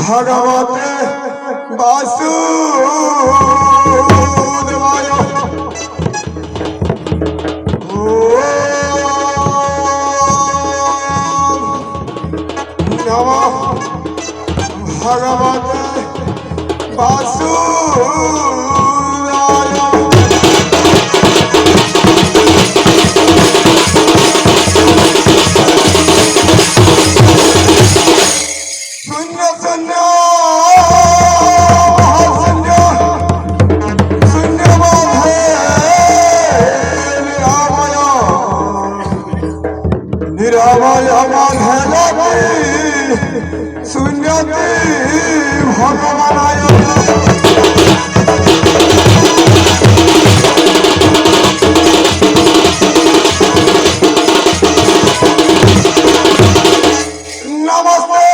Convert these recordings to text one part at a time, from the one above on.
भगवते वासुदेवाय नमः भगवते वासुदेवाय निरामय माधवती शून्यति भगवानाय नमस्ते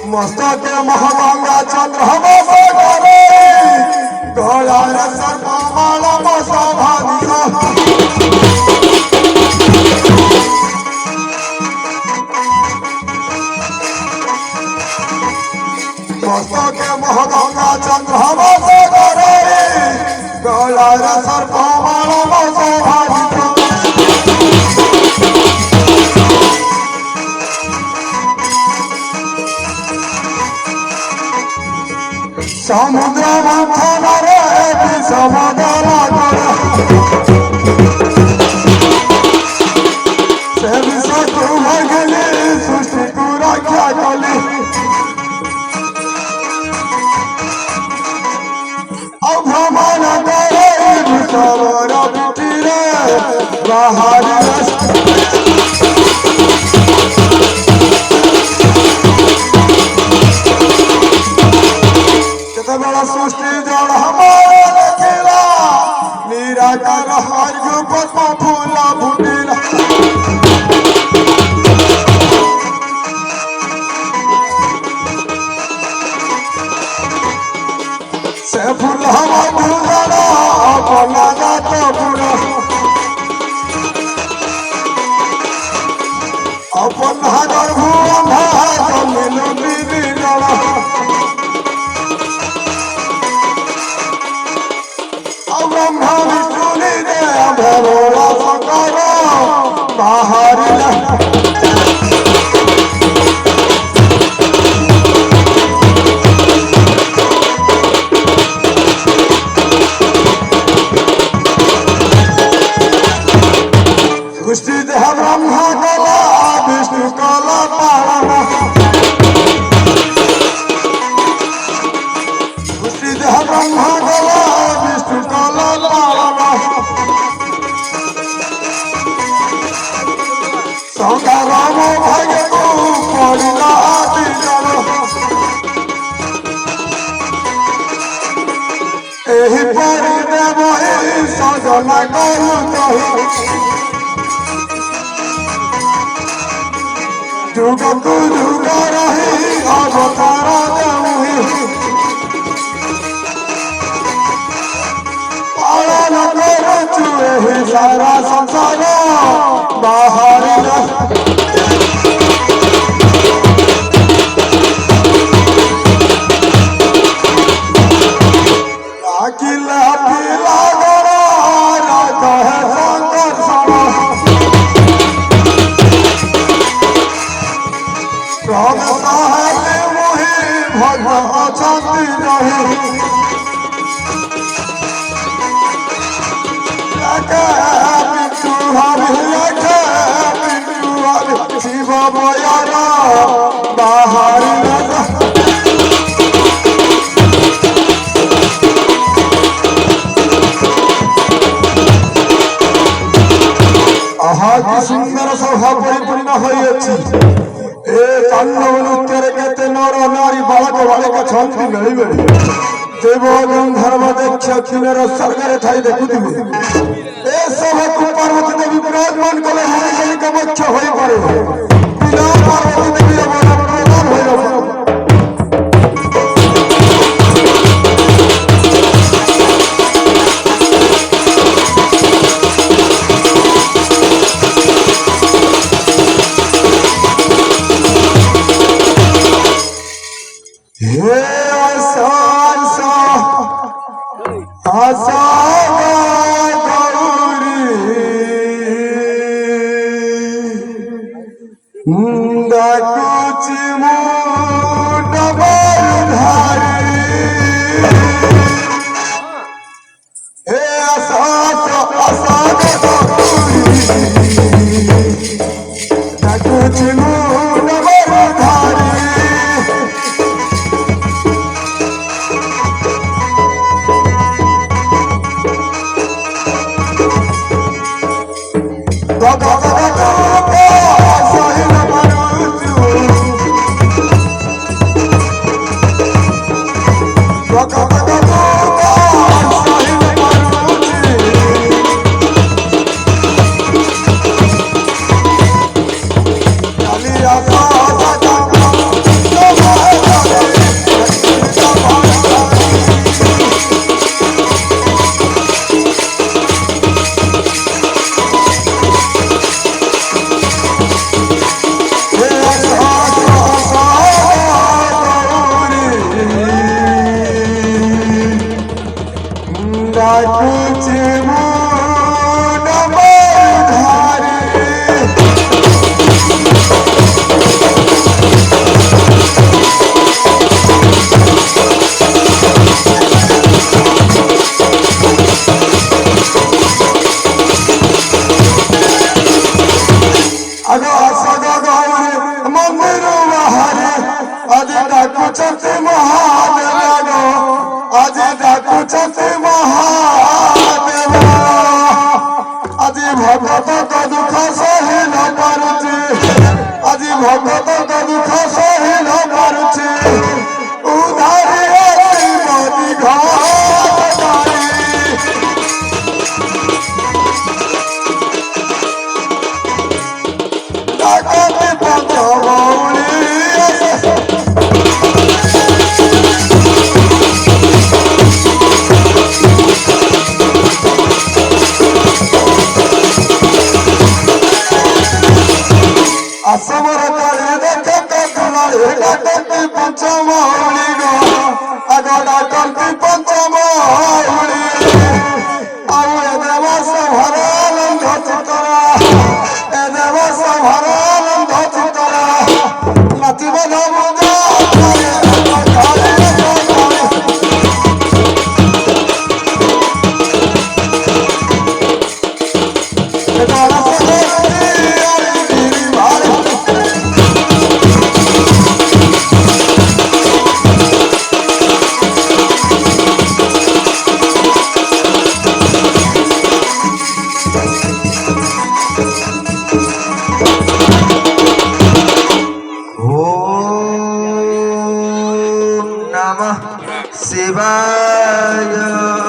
मस्तक महागंगा चंद्र गलार सर्पमाला मस्तक महागंगा चंद्र गलार सर्पमाला समुद्र मंथन रे समदला से विश्व को भगले सृष्टि को रक्षा कले अभ्रमण करे विश्वर बिटिरे बाहर बड़ा सृष्टि जड़ हमारे देखला निराकार हर पद्म फूला फूटिला से फूल हम फूलना अपना गात पूरा अपन हर भूला जमीन बीबी लड़ा ब्रह्मा विष्णु देव भोला शंकर बाहर सृष्टि देह ब्रह्मा कला विष्णु कला पारण सृष्टि देह ब्रह्मा कला विष्णु कला पारण एहिपरि देवहि सजन करू कही जुगकु जुग रही अवतार देवहि पालन करुचु एहि सारा संसार बाहर अकिला पीला गड़ा कहे शंकर सब सहले मोहि भगवान शांति रही शिव बयारा बाहर सुंदर सभा परिपूर्ण ए तांडव नृत्य केते नर नारी बालक बालिका छंदी मेली मेली देव गंधर्व दक्ष किन्नर स्वर्ग ठाई देखुथिबे ए सभा को पार्वती देवी विराजमान कले हरि का मुख्य होई पड़े बिना पार्वती देवी प्रधान होई रहो नमः शिवाय।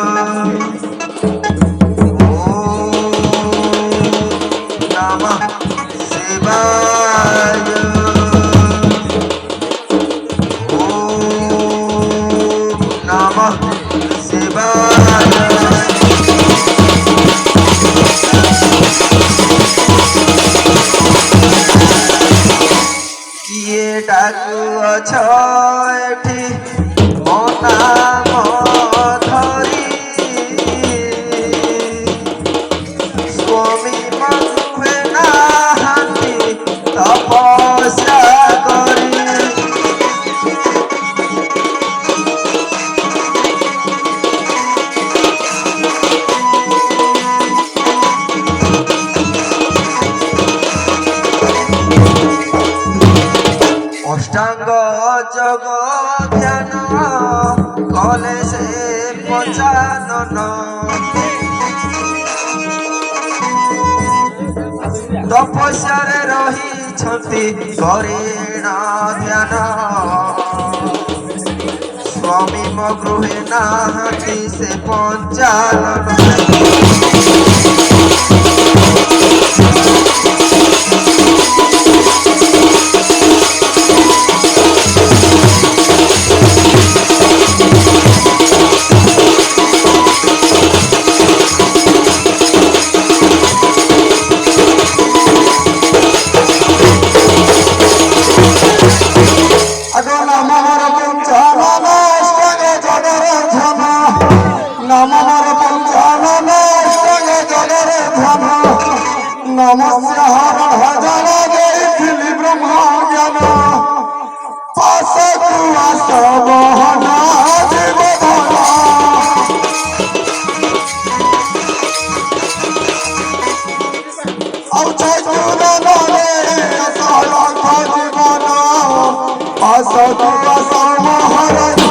কিয়ে ডাকু অছ এঠি মো নাম ধরি স্বামী মধুহে নাহান্তি তপস্যা করি অষ্টাঙ্গ যোগ ধ্যান কলে সে পঞ্চানন তপস্যারে রহিছন্তি করেণ ধ্যান স্বামী ମୋ ଗୃହେ ନାହାନ୍ତି ସେ ପଞ୍ଚାନନ নমস্য হরণ ଦେଇଥିଲି ବ୍ରହ୍ମ ଜ୍ଞାନ ପାଶକୁ ଆସ ବହନ ଜୀବଧନ ଆଉ ଚୈତନ୍ୟରେ ସଳଖ ଜୀବନ ପାଶକୁ ଆସ ମହାରାଜ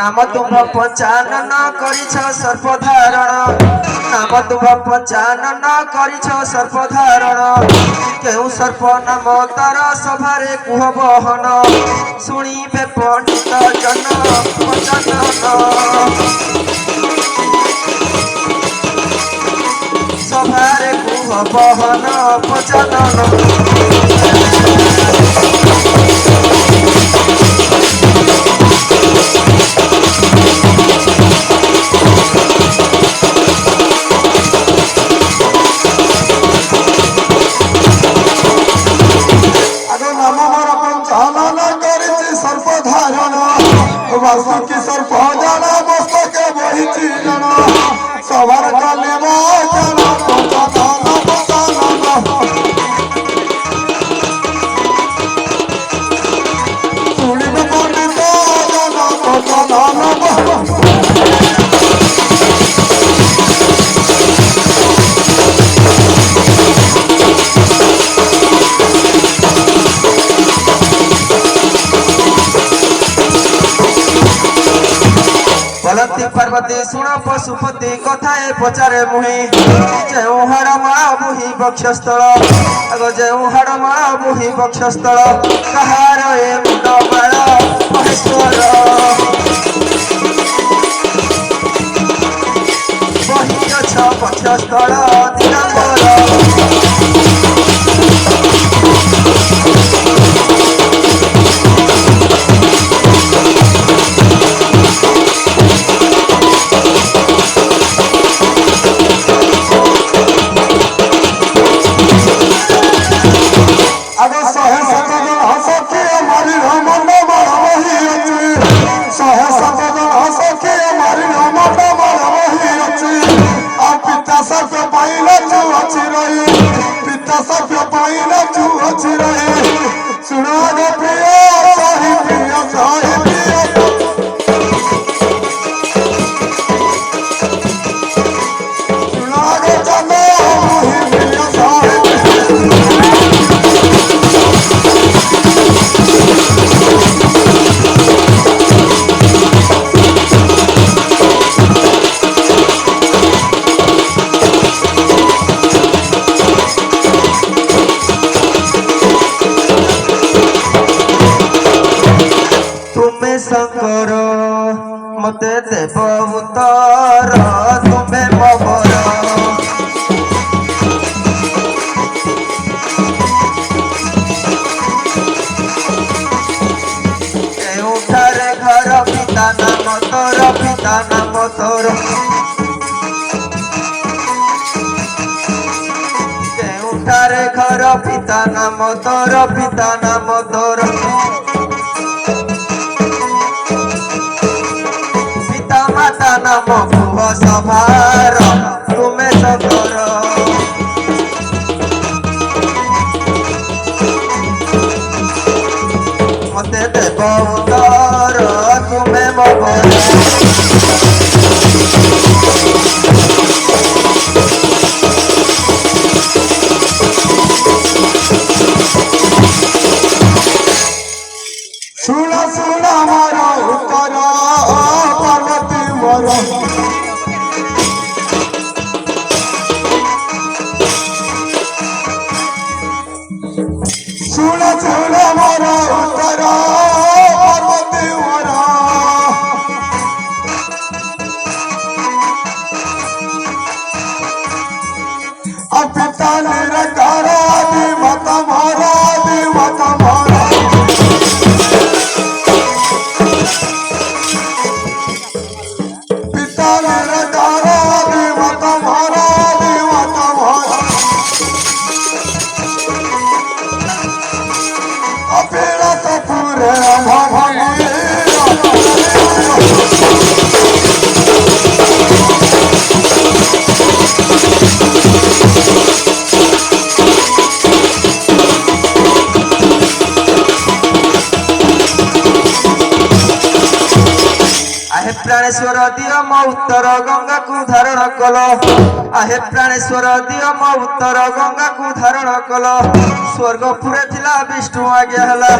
নাম তুম পঞ্চানন করিছ সর্বধারণ নাম তুম পঞ্চানন করিছ সর্বধারণ কেউ সর্প নাম তর সভারে কুহ বহন শুনিবে পণ্ডিত জন পঞ্চানন সভারে কুহ বহন পঞ্চানন বাসুকি সর্প জান মস্তকে বহিছি জান সবার কালে জান পঞ্চানন পঞ্চানন শুনিবে পণ্ডিত জান পঞ্চানন বলতি পার্বতী শুণ পশুপতি কথায় পচারে মুহি যেউ হাড় মাଳ বুহি বক্ষস্থଳ আগ যেউ হাড় মাଳ বুহি বক্ষস্থଳ কাহার এ মুଣ୍ଡ ମାଳ মহেশ্বর বহিଅଛ বক্ষস্থଳ ଦିଗମ୍ବର পিতা নাম তোর পিতা নাম তোর পিতা মাতা নাম কুহ সভার তুমে সদর মতে দেব উত্তর তুমে মবর শুনা শুনা আমার উত্তর পার্বতী মর শুনা শুনা আমার উত্তর পার্বতী মর পিতা নিরকার দি মাতা মারা দি মাতা মারা পিতা নিরকার দি মাতা মারা দি মাতা মারা অপেরা তো পুরে ভাগি आहे प्राणेश्वर दिय म उत्तर गंगा को धारण कल आहे प्राणेश्वर दिय म उत्तर गंगा को धारण कल स्वर्गपुरे थिला विष्णु आज्ञा हला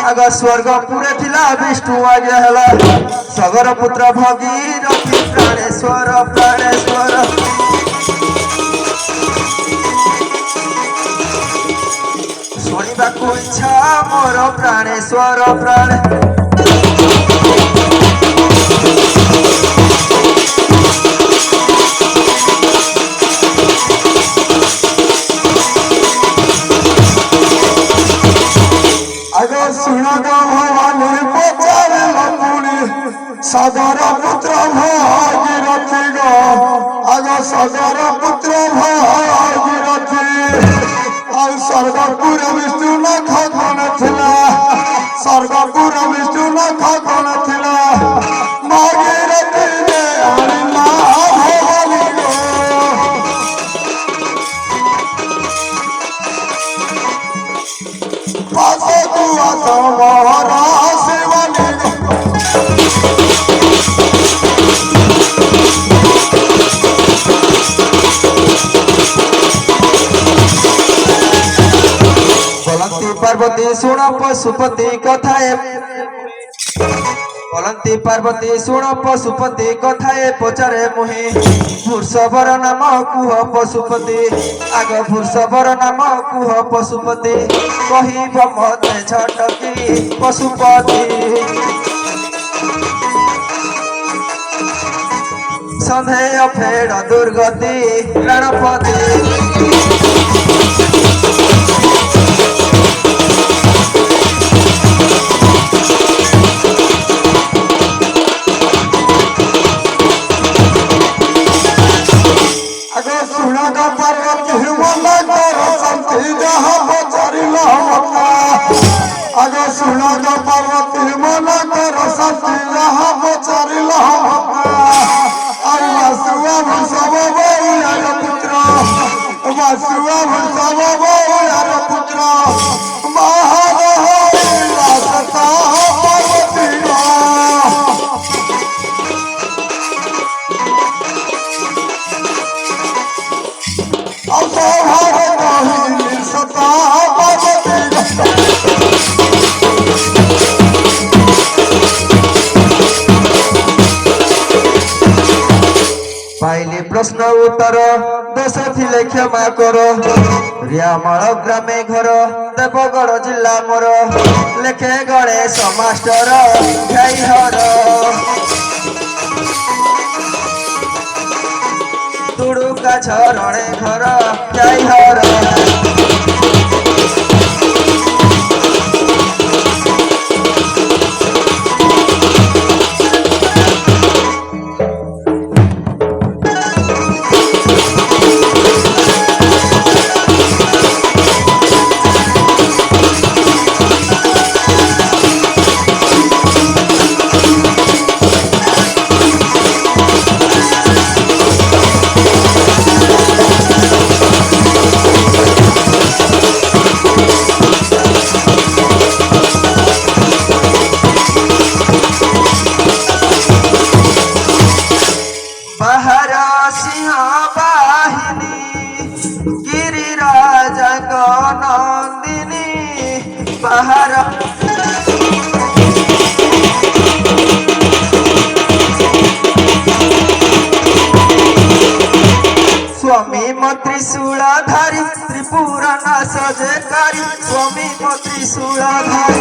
आग स्वर्गपुरे थिला विष्णु आज्ञा हला सगर पुत्र भगीरथी प्राणेश्वर प्राणेश्वर शुणिबाकु इच्छा मोर प्राणेश्वर प्राण আগে শুনগ ভবানী পচারে লপুণী সাগর পুত্র ভাগীরথী গো আগে সাগর পুত্র ভাগীরথী আর স্বর্গপুর বিষ্ণু নাথ কোন ଥିଲା স্বর্গপুর বিষ্ণু নাথ কোন ଥିଲା ভাগীরথী রে আনি মা ভবানী গো পাশে তু আস মহারা শিবানী বলন্তি পার্বতী শুণ পশুপতি কথায় বলন্তি পার্বতী শুণ পশুপতি কথায় পচারে মুহি ভূষবর নাম কুহ পশুপতি আগ ভূষবর নাম কুহ পশুপতি কহিব মতে ঝটকি পশুপতি সন্দেহ ফেড় দুর্গতি প্রাণপতি শুনগ পার্বতী হিমন্ত শান্তি যাহা পচারিল মতা আগে শুনগ পার্বতী হিমন্ত শান্তি যাহা পচারিল মতা আর বাসুয়া ভূষব বৌয়ার পুত্র বাসুয়া ভূষব বৌয়ার পুত্র মহাদেহ সতা পার্বতী সতা পার্বতী পাইলি প্রশ্ন উত্তর দোষ থিলে ক্ষমা কর রিয়ামাল গ্রামে ঘর দেবগড় জিল্লা মোর লেখে গণেশ মাস্টর যাই হর তুড়ুকা ঝরণে ঘর যাই হর त्रिशूलधारी त्रिपुर नाश जयकारी स्वामी त्रिशूलधारी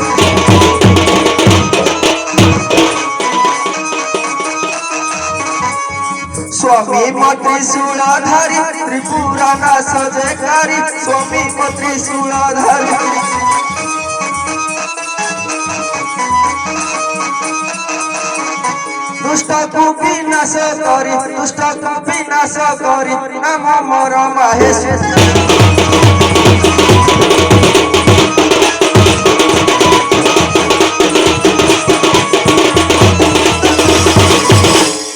स्वामी त्रिशूलधारी त्रिपुर नाश जयकारी स्वामी त्रिशूलधारी दुष्ट को विनाश करी नाम मोर महेश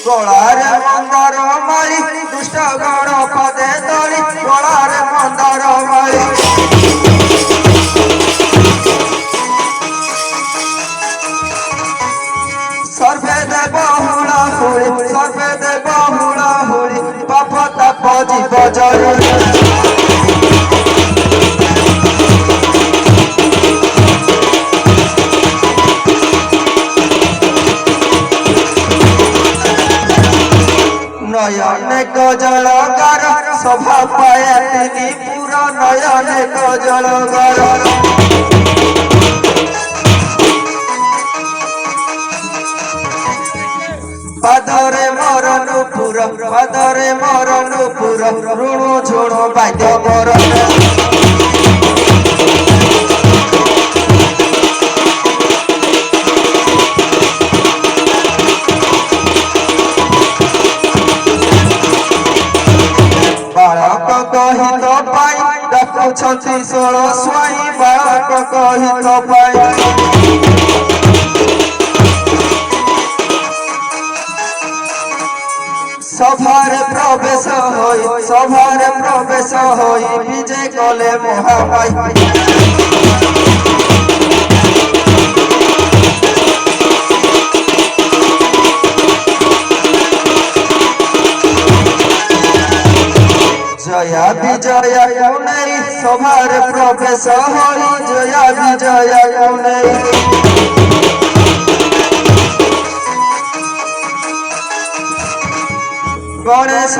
गलारे मंदार मारी दुष्ट गण पदे तली गलारे मंदार मारी सर्वे देव हुड़ा हुड़ी पाप ताप जीव जरुरी नयने जलगार सभा पाए पूरा नयने जलगार पादरे मरनुपुर ऋणु झुणु बाद्य मोर बालक कहित पाई डाकुछंती षोल स्वाई बालक कहित पाई सभारे प्रवेश होई विजय कले महामाई जया विजय कौनई सभारे प्रवेश होई जया विजय कौनई गणेश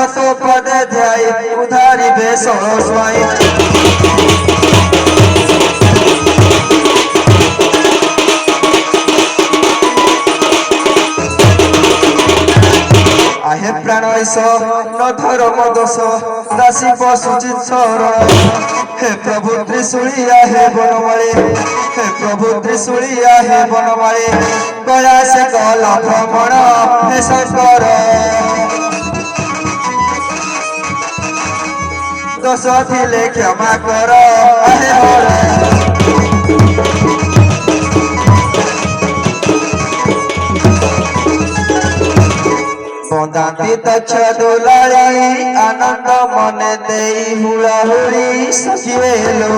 तो पदे ध्याई उधारी बेश स्वाई आहे प्राणैश न धर्म दोष दासी पशुचित सर हे प्रभु त्रिशूलिया हे बनमाली गया से कल भ्रमण हे शंकर दोष थिले क्षमा कर आहे हरे बंदाती दक्ष दुलारी आनंद मने देई हुलाहुरी सखिवेलो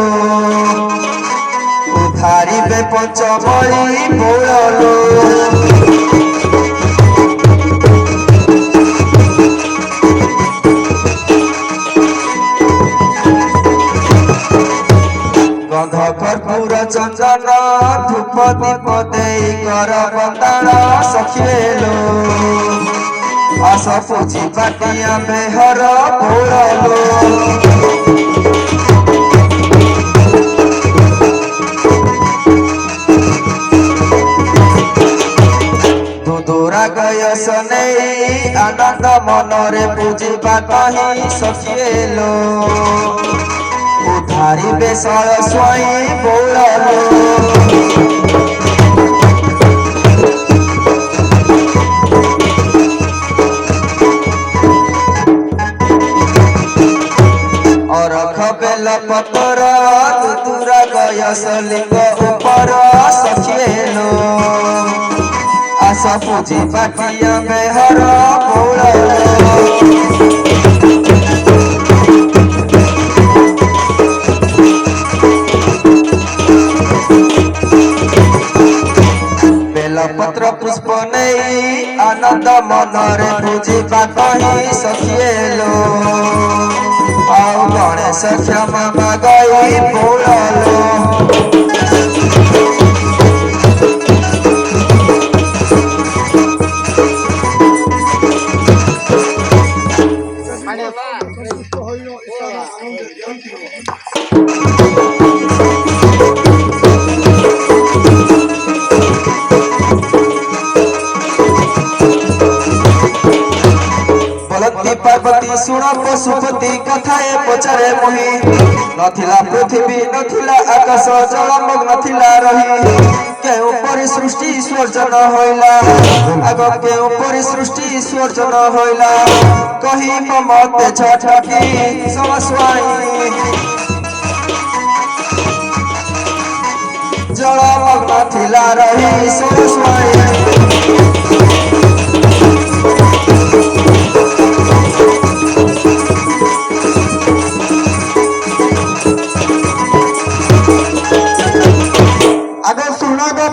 उधारी बे पंचमरी बोललो गंध कर्पूर चंदन धूप दीप देई कर बंदाण सखिवेलो आस पूजी बाटिया बेहर बोललो दुदुरा गयस नहीं आनंद मनरे पूजी बाटही सखिएलो उधारी बेसर स्वाई बोललो बेल पतर दुदुरा गयस लिंग ऊपर सखिएलो आस पूजी बाटिया बेहर बोललो बेलपत्र पुष्प नहीं आनंद मनरे पूजी बाटही सखिएलो आओ गणेश क्षमा मागई बोललो बोलती पार्वती शुण पशुपति कथाए पचारे मुहि नथिला पृथ्वी नथिला आकाश जलमग्न थिला रही केउ परि सृष्टि सृजन होइला आग केउ परि सृष्टि सृजन होइला कहि मते छटकी समस्वाई जलमग्न थिला रही समस्वाई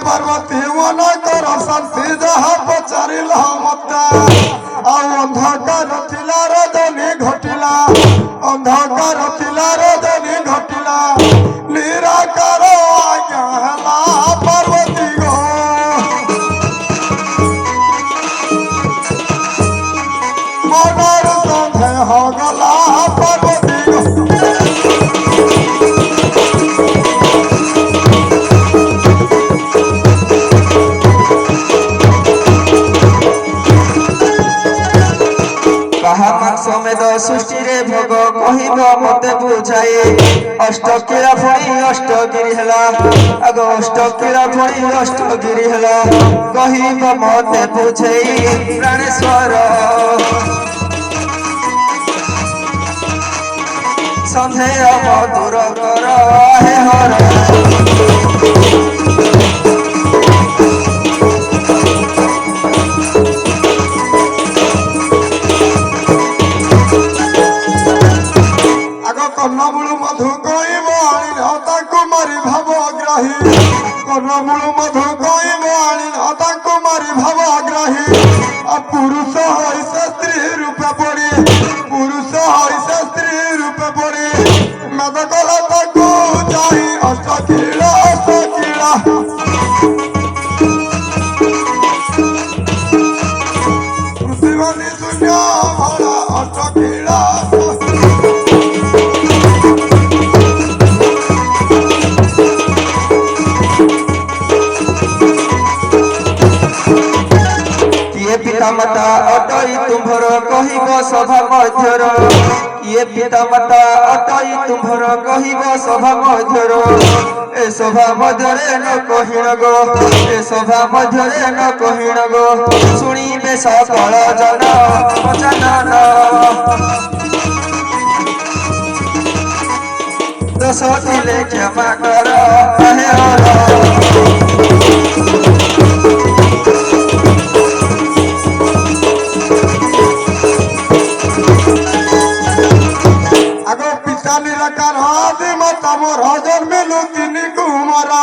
पार्वती मन कर शांति जहा पचारिल मता अंधकार थिला रजनी घटिला अंधकार थिला रजनी घटिला निराकार आज्ञा हला पार्वती गो मनर संधे हो गला पार्वती गो समेत सृष्टि रे भोग कहिब मते बुझाए अष्टकीला फणी अष्टगिरी हला आग अष्टकीला फणी अष्टगिरी हला कहिब मते बुझाई प्राणेश्वर संदेह दूर कर हे हर कर्णमूल मधु कईब आनी कुमारी भावग्राही कर्णमूल मधु कईब आनी कुमारी भावग्राही पुरुष हई से स्त्री रूपे पड़ी पुरुष हई से स्त्री रूपे पड़ी मद कला ताकू जाई अष्टकीला अष्टकीला पृथ्वी शून्य भरा अष्टकीला पितामाता अटई तुम्भर कहिब सभा मध्यर ये पितामाता अटई तुम्भर कहिब सभा मध्यर ए सभा मध्यरे न कहिण गो ए सभा मध्यरे न कहिण गो शुणिबे सकल जन वचन दश दिले क्षमा कर हे मोर जन्मिलु तीन कुमारा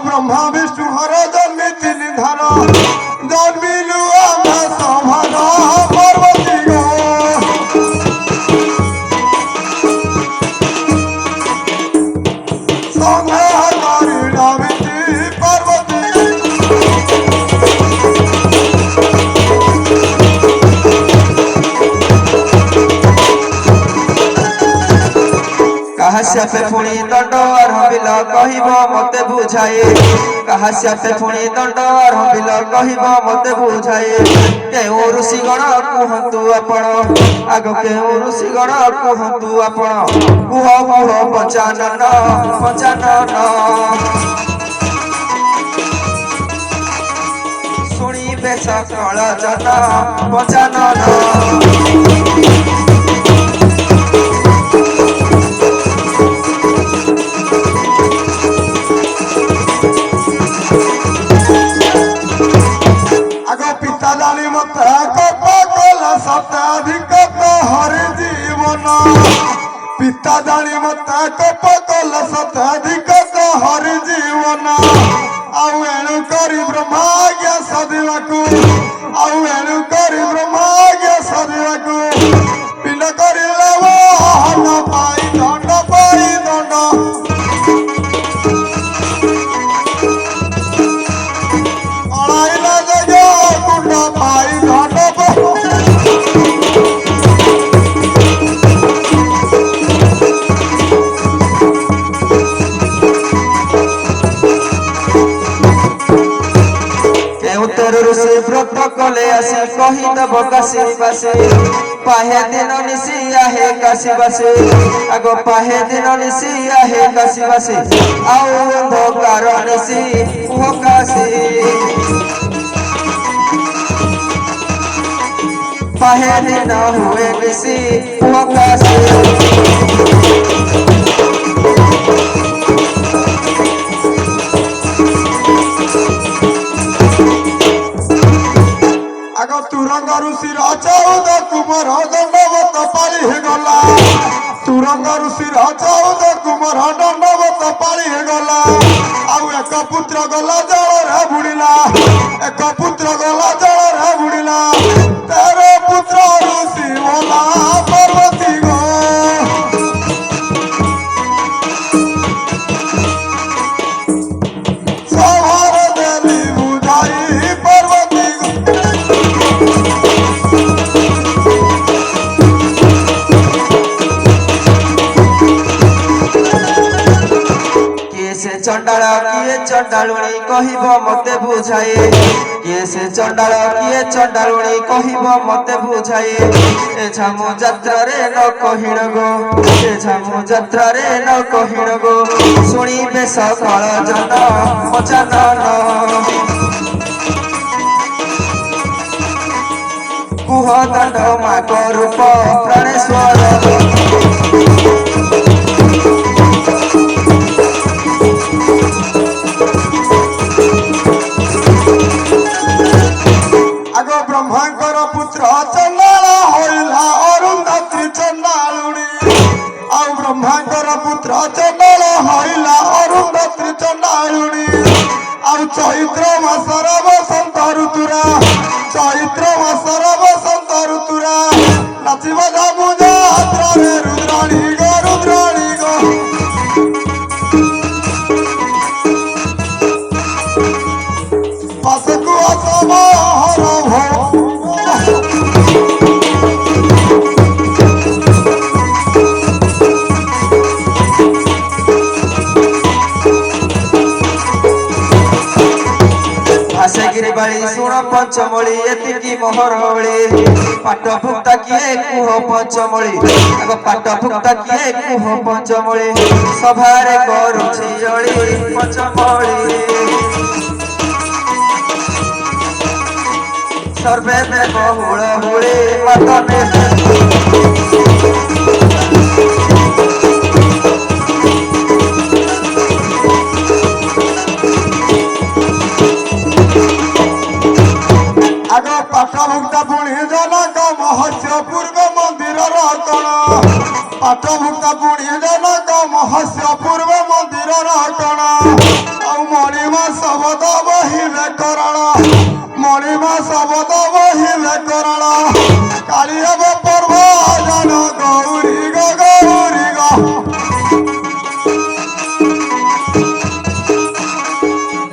ब्रह्मा विष्णु हर जन्मी तीन धर जन्मिलु आम सभर पार्वती गो संघ हरि पार्वती कहास्यापे पुणी दंड आरंभिल कहिब मते बुझाए कहास्यापे पुणी दंड आरंभिल कहिब मते बुझाए केउ ऋषिगण कुहतु आपण आग केउ ऋषिगण कुहतु आपण कुह कुह पंचानन पंचानन शुणिबे सकल जन पंचानन सप्ताधिक हरि जीवन पिता जानी मत कपल सप्ताधिक हरि जीवन आउ एणु करी ब्रह्माज्ञा सदिवाकू आउ एणु करी ब्रह्माज्ञा सदिवाकू पिंड करी हन पाई दंड अड़ाइला जगह कुंड पाई दंड ऋषि व्रत कले कही दब काशी बासे पाहे दिन निशी आहे काशी बासे आगो पाहे दिन निशी आहे काशी बासे आओ अंधकार निशी कुह काशी पाहे दिन हुए निशी कुह काशी तुरंगा ऋषि राजा कुमार दंडवत पाली हे गला तुरंगा ऋषि राजा कुमार दंडवत पाली हे गला आउ एक पुत्र गला जल रे बुड़िला एक पुत्र गला जल रे बुड़िला तेरे पुत्र ऋषि बोला पार्वती गो सवार देली बुझाई पार्वती गो चंडाल किए चंडालुणी कहब मते बुझाए किए से चंडाल किए चंडालुणी कहब मते बुझाए ए झामु यात्रा रे न कहिण गो ए झामु यात्रा रे न कहिण गो शुणिबे सकल जन मचानन कुह दंड माग रूप प्राणेश्वर ब्रह्मांकर पुत्र चंडाल होइला अरुंधति चंडालुणी आउ ब्रह्मांकर पुत्र चंडाल होइला अरुंधति चंडालुणी आउ चैत्र मासर बसंत ऋतुरा चैत्र मासर बसंत ऋतुरा नाचिब जामु यात्रा रे रुद्राणी गो रुद्राणी गो पासकु असम हर भो आशगिरी बाड़ी सुण पंचमली एतिकी मोहरवली पाट भुक्ता किए कुह पंचमली आगो पाट भुक्ता किए कुह पंचमली सभारे करुछि जळी पंचमली सर्वे में बहुल हुए माता में आगो पाठभुक्ता पुणी जनक महस्य पूर्व मंदिर रटण पाठभुक्ता पुणी जनक महस्य पूर्व मंदिर रटण मणिमा शबद बहिले करण मणिमा शबद बहिले करण काली अब पर्व जन गौरी गो गौरी गो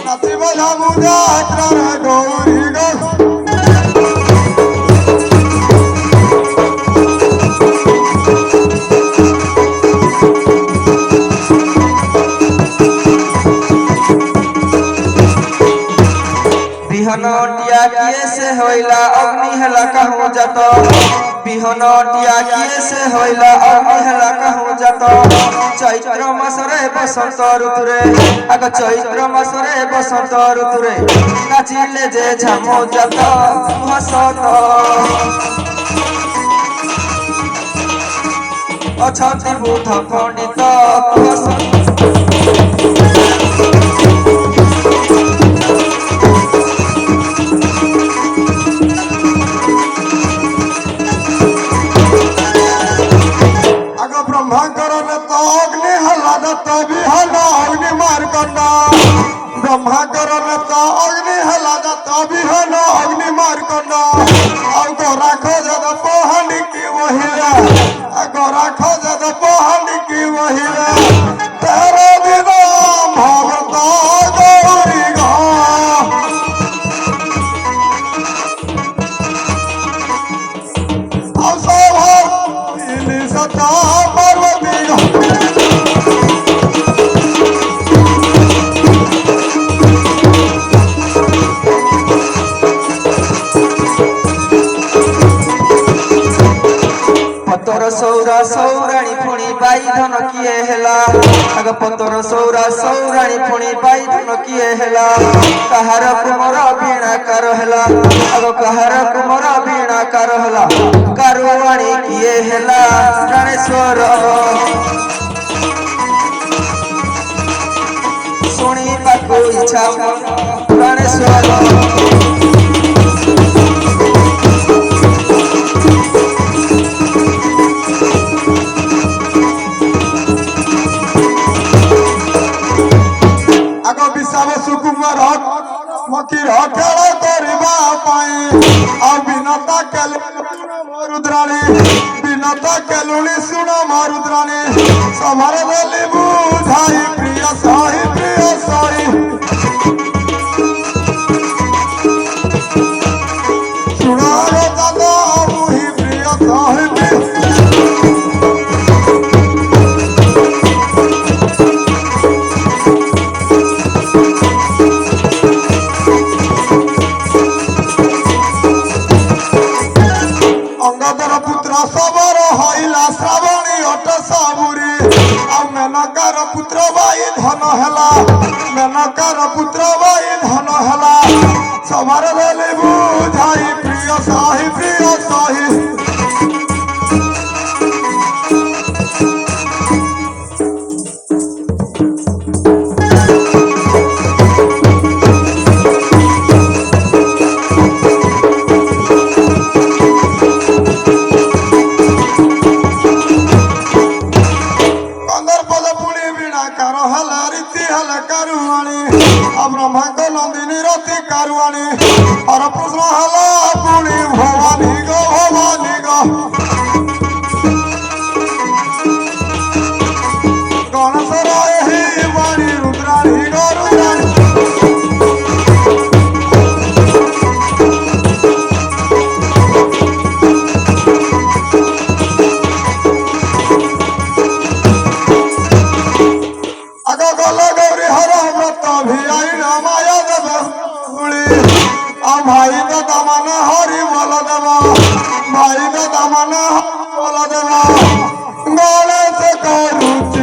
नाचिब झामु यात्रा रे गौरी गो बिहनटिया किए से होइला अग्नि हला कहूँ जत बिहनटिया किए से होइला अग्नि हला कहूँ जत चैत्र मासरे बसंत ऋतुरे आग चैत्र मासरे बसंत ऋतुरे नाचिले जे झामु जत हसत अछति बुध पंडित हसत ब्रह्मांकर अग्नि हला दत्त विहन अग्नि मारकंड ब्रह्मांकर अग्नि हला दत्त विहन अग्नि मारकंड गोरा खोजद पहाड़ी की वहीरा गोरा खोजद पहाड़ी की वहीरा तेरे दिन भगत गौरी गा सता पार्वती ପତର ସୌରା ସୌରାଣୀ ପୁଣି ବାଇଧନ କିଏ ହେଲା ଆଗ ପତର ସୌରା ସୌରାଣୀ ପୁଣି ବାଇଧନ କିଏ ହେଲା କାହାର କୁମର ବୀଣାକାର ହେଲା ଆଗ କାହାର କୁମର ବୀଣାକାର ହେଲା କାରୁଆଣୀ କିଏ ହେଲା ପ୍ରାଣେଶ୍ୱର ଶୁଣିବାକୁ ଇଚ୍ଛା ପ୍ରାଣେଶ୍ୱର ଆଗ ବିଶାବ ସୁକୁମାର ମକିର ଖେଳ କରିବା ପାଇଁ ଆଉ ବିନତା ମରୁଦ୍ରାଣୀ ବିନତା କେଲୁଣି ଶୁଣ ମରୁଦ୍ରାଣୀ ସମର ବୋଲି ବୁଝାଇ ପ୍ରିୟ ସହି ଶୁଣ ଦାଦା ମୁହି ପ୍ରିୟ ସହି ଅଙ୍ଗଦର ପୁତ୍ର ସବର ହଇଲା ଶ୍ରାବଣୀ ଅଟ ସାବୁରି ଆଉ ମେନକାର ପୁତ୍ର ବାଇ ଧନ ହେଲା ମେନକାର ପୁତ୍ର ବାଇ ଧନ ହେଲା ସବାର ବୋଲି ବୁଝାଇ ପ୍ରିୟ ସାହି ବ୍ରହ୍ମାଙ୍କ ନନ୍ଦିନୀ ରତି କାରୁଆଣୀ ହରପ୍ରଶ୍ନ ହେଲା ପୁଣି ଭବାନୀ ଗୋ ଗଣେଶର ଏହି ବାଣୀ ରୁଦ୍ରାଣୀ ଗୋ ରୁଦ୍ରାଣୀ ଆଗ ଗଲ ଗୌରୀ ହର ବ୍ରତ ଭିଆଇଣ ମାୟା ଦେବ ଆଉ ଭାଇ ଦାଦା ମାନ ହରି ବଲ ଦେବ ଭାଇ ଦାଦା ମାନ ହରି ବଲ ଦେବ ଗଣେଶ କରୁଛି